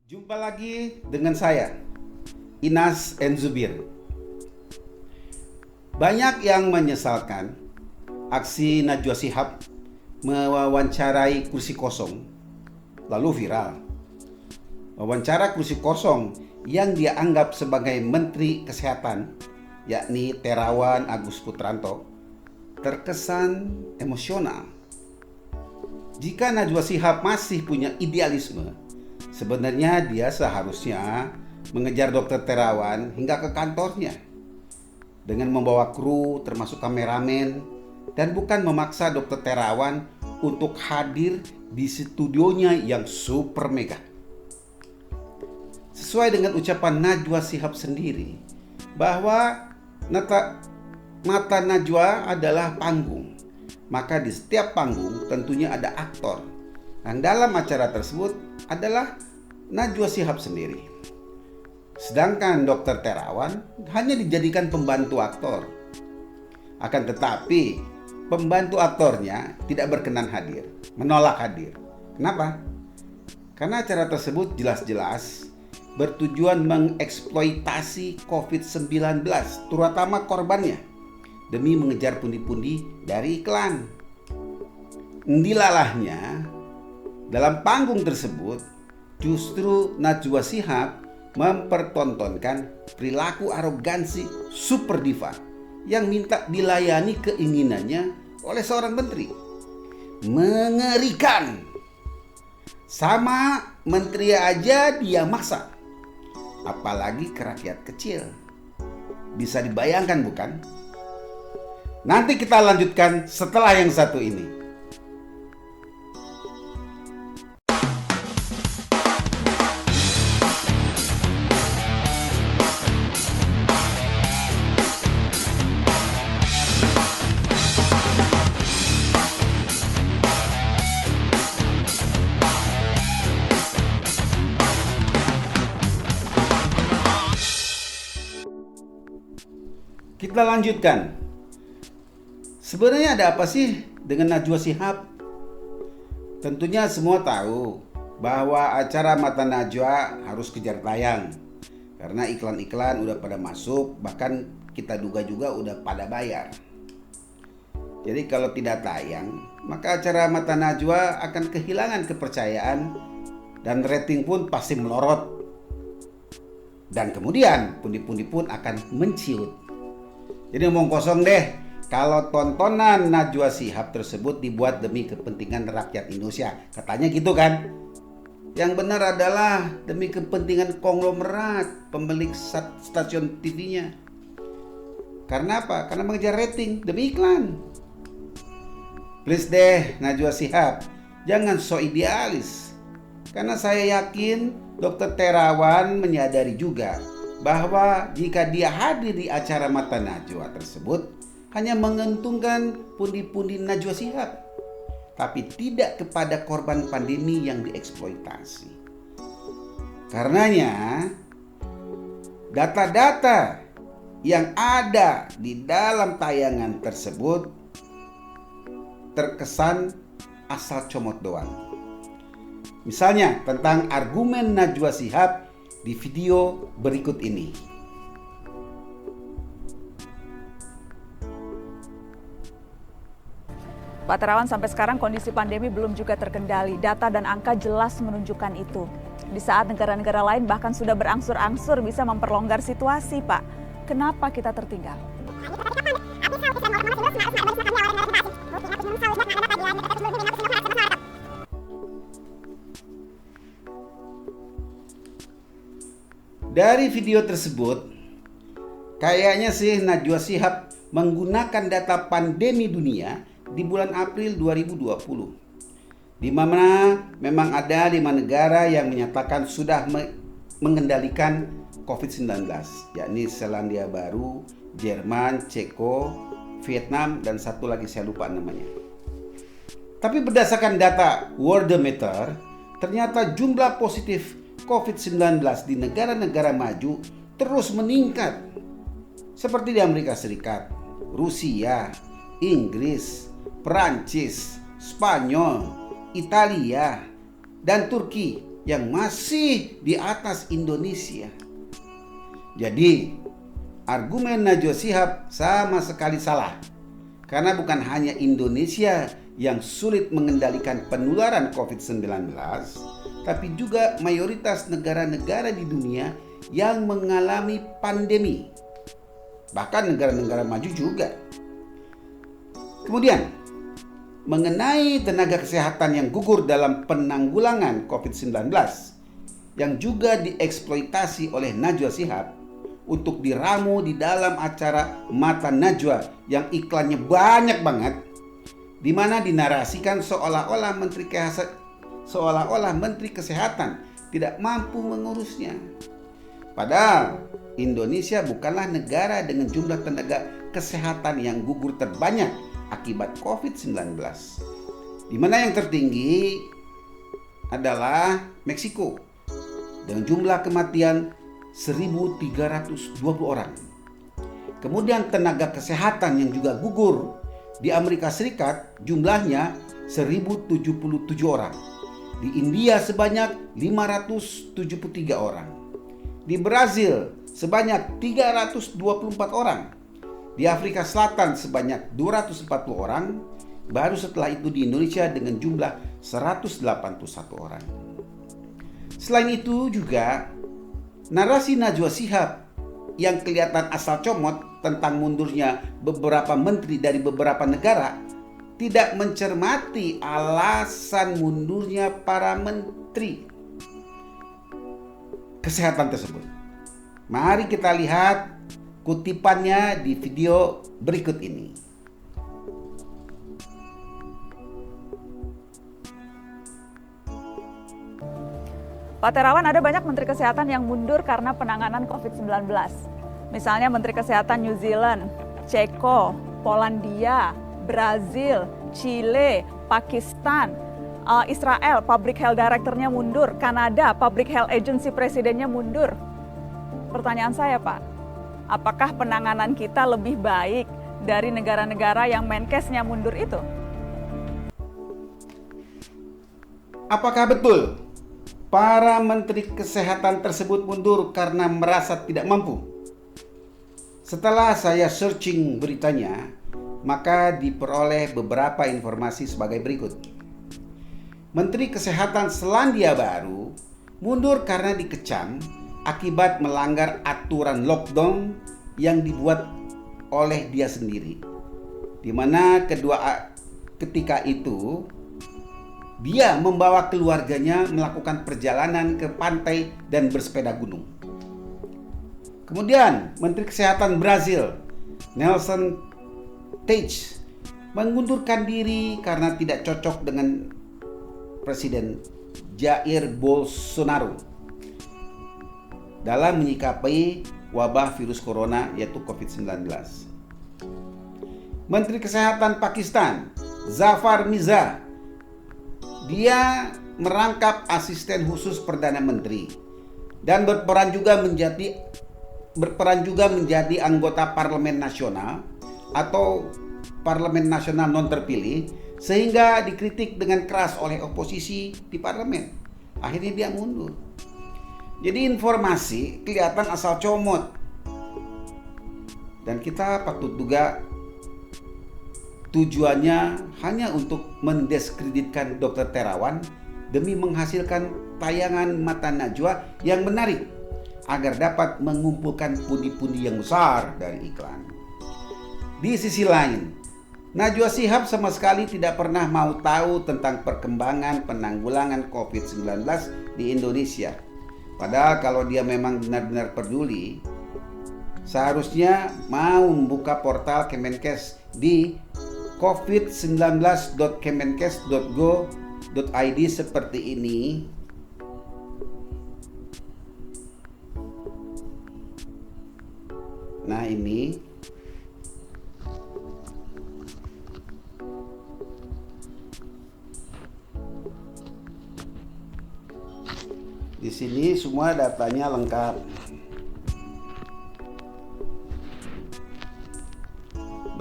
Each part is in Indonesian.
Jumpa lagi dengan saya, Inas N. Zubir. Banyak yang menyesalkan aksi Najwa Shihab mewawancarai kursi kosong, lalu viral. Wawancara kursi kosong yang dia anggap sebagai Menteri Kesehatan, yakni Terawan Agus Putranto, terkesan emosional. Jika Najwa Shihab masih punya idealisme, sebenarnya dia seharusnya mengejar Dokter Terawan hingga ke kantornya dengan membawa kru termasuk kameramen dan bukan memaksa Dokter Terawan untuk hadir di studionya yang super mega. Sesuai dengan ucapan Najwa Shihab sendiri bahwa mata Najwa adalah panggung, maka di setiap panggung tentunya ada aktor. Dan dalam acara tersebut adalah Najwa Shihab sendiri. Sedangkan Dokter Terawan hanya dijadikan pembantu aktor. Akan tetapi pembantu aktornya tidak berkenan hadir, menolak hadir. Kenapa? Karena acara tersebut jelas-jelas bertujuan mengeksploitasi COVID-19, terutama korbannya, demi mengejar pundi-pundi dari iklan. Dilalahnya, dalam panggung tersebut, justru Najwa Shihab mempertontonkan perilaku arogansi super diva yang minta dilayani keinginannya oleh seorang menteri. Mengerikan. Sama menteri aja dia maksa, apalagi ke rakyat kecil. Bisa dibayangkan bukan? Nanti kita lanjutkan setelah yang satu ini. Kita lanjutkan. Sebenarnya ada apa sih dengan Najwa Shihab? Tentunya semua tahu bahwa acara Mata Najwa harus kejar tayang karena iklan-iklan udah pada masuk, bahkan kita duga juga udah pada bayar. Jadi kalau tidak tayang, maka acara Mata Najwa akan kehilangan kepercayaan dan rating pun pasti melorot. Dan kemudian pundi-pundi pun akan menciut. Jadi ngomong kosong deh, kalau tontonan Najwa Shihab tersebut dibuat demi kepentingan rakyat Indonesia, katanya gitu kan? Yang benar adalah demi kepentingan konglomerat pemilik stasiun TV-nya. Karena apa? Karena mengejar rating demi iklan. Please deh Najwa Shihab, jangan so idealis. Karena saya yakin Dokter Terawan menyadari juga bahwa jika dia hadir di acara Mata Najwa tersebut hanya menguntungkan pundi-pundi Najwa Shihab, tapi tidak kepada korban pandemi yang dieksploitasi. Karenanya data-data yang ada di dalam tayangan tersebut terkesan asal comot doang. Misalnya tentang argumen Najwa Shihab di video berikut ini. Pak Terawan, sampai sekarang kondisi pandemi belum juga terkendali. Data dan angka jelas menunjukkan itu. Di saat negara-negara lain bahkan sudah berangsur-angsur bisa memperlonggar situasi, Pak. Kenapa kita tertinggal? Dari video tersebut, kayaknya sih Najwa Shihab menggunakan data pandemi dunia di bulan April 2020, di mana memang ada 5 negara yang menyatakan sudah mengendalikan COVID-19, yakni Selandia Baru, Jerman, Ceko, Vietnam, dan satu lagi saya lupa namanya. Tapi berdasarkan data Worldometer, ternyata jumlah positif COVID-19 di negara-negara maju terus meningkat. Seperti di Amerika Serikat, Rusia, Inggris, Perancis, Spanyol, Italia, dan Turki yang masih di atas Indonesia. Jadi, argumen Najwa Shihab sama sekali salah. Karena bukan hanya Indonesia yang sulit mengendalikan penularan COVID-19, tapi juga mayoritas negara-negara di dunia yang mengalami pandemi. Bahkan negara-negara maju juga. Kemudian, mengenai tenaga kesehatan yang gugur dalam penanggulangan COVID-19 yang juga dieksploitasi oleh Najwa Shihab untuk diramu di dalam acara Mata Najwa yang iklannya banyak banget, di mana dinarasikan seolah-olah Menteri Kesehatan tidak mampu mengurusnya. Padahal Indonesia bukanlah negara dengan jumlah tenaga kesehatan yang gugur terbanyak akibat COVID-19. Di mana yang tertinggi adalah Meksiko dengan jumlah kematian 1.320 orang. Kemudian tenaga kesehatan yang juga gugur di Amerika Serikat jumlahnya 1.077 orang. Di India sebanyak 573 orang. Di Brazil sebanyak 324 orang. Di Afrika Selatan sebanyak 240 orang. Baru setelah itu di Indonesia dengan jumlah 181 orang. Selain itu juga narasi Najwa Shihab yang kelihatan asal comot tentang mundurnya beberapa menteri dari beberapa negara tidak mencermati alasan mundurnya para menteri kesehatan tersebut. Mari kita lihat kutipannya di video berikut ini. Pak Terawan, ada banyak Menteri Kesehatan yang mundur karena penanganan COVID-19. Misalnya Menteri Kesehatan New Zealand, Ceko, Polandia, Brazil, Chile, Pakistan, Israel, Public Health Director-nya mundur, Kanada, Public Health Agency Presidennya mundur. Pertanyaan saya, Pak, apakah penanganan kita lebih baik dari negara-negara yang Menkesnya mundur itu? Apakah betul para menteri kesehatan tersebut mundur karena merasa tidak mampu? Setelah saya searching beritanya, maka diperoleh beberapa informasi sebagai berikut. Menteri Kesehatan Selandia Baru mundur karena dikecam akibat melanggar aturan lockdown yang dibuat oleh dia sendiri. Di mana ketika itu dia membawa keluarganya melakukan perjalanan ke pantai dan bersepeda gunung. Kemudian Menteri Kesehatan Brazil, Nelson Teich, mengundurkan diri karena tidak cocok dengan Presiden Jair Bolsonaro dalam menyikapi wabah virus corona yaitu COVID-19. Menteri Kesehatan Pakistan, Zafar Mirzaa, dia merangkap asisten khusus Perdana Menteri dan berperan juga menjadi anggota Parlemen Nasional atau Parlemen Nasional non terpilih, sehingga dikritik dengan keras oleh oposisi di parlemen. Akhirnya dia mundur. Jadi informasi kelihatan asal comot. Dan kita patut duga tujuannya hanya untuk mendiskreditkan Dr. Terawan demi menghasilkan tayangan Mata Najwa yang menarik agar dapat mengumpulkan pundi-pundi yang besar dari iklan. Di sisi lain, Najwa Shihab sama sekali tidak pernah mau tahu tentang perkembangan penanggulangan COVID-19 di Indonesia. Padahal kalau dia memang benar-benar peduli, seharusnya mau membuka portal Kemenkes di covid19.kemenkes.go.id seperti ini. Nah, ini di sini semua datanya lengkap.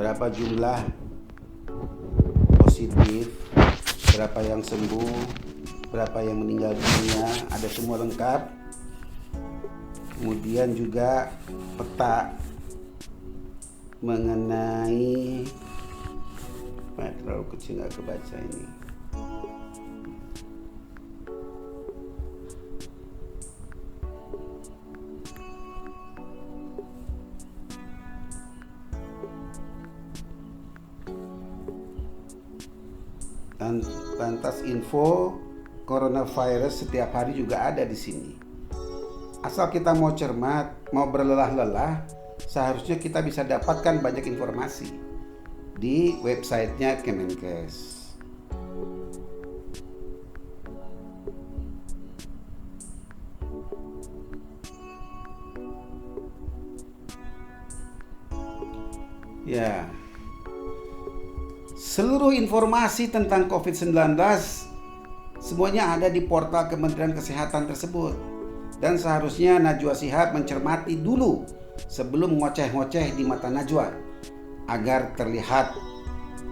Berapa jumlah positif, berapa yang sembuh, berapa yang meninggal dunia, ada semua lengkap. Kemudian juga peta mengenai terlalu kecil nggak kebaca ini. Dan lantas info coronavirus setiap hari juga ada di sini. Asal kita mau cermat, mau berlelah-lelah, seharusnya kita bisa dapatkan banyak informasi di websitenya Kemenkes. Ya, seluruh informasi tentang COVID-19 semuanya ada di portal Kementerian Kesehatan tersebut. Dan seharusnya Najwa Shihab mencermati dulu sebelum ngoceh-ngoceh di mata Najwa agar terlihat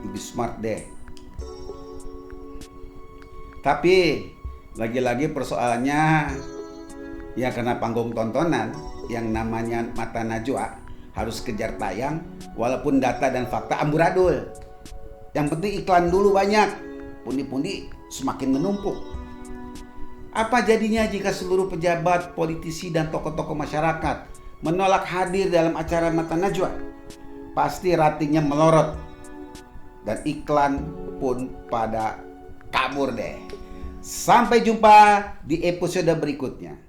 lebih smart deh. Tapi lagi-lagi persoalannya ya karena panggung tontonan yang namanya mata Najwa harus kejar tayang walaupun data dan fakta amburadul. Yang penting iklan dulu banyak, pundi-pundi semakin menumpuk. Apa jadinya jika seluruh pejabat, politisi, dan tokoh-tokoh masyarakat menolak hadir dalam acara Mata Najwa? Pasti ratingnya melorot. Dan iklan pun pada kabur deh. Sampai jumpa di episode berikutnya.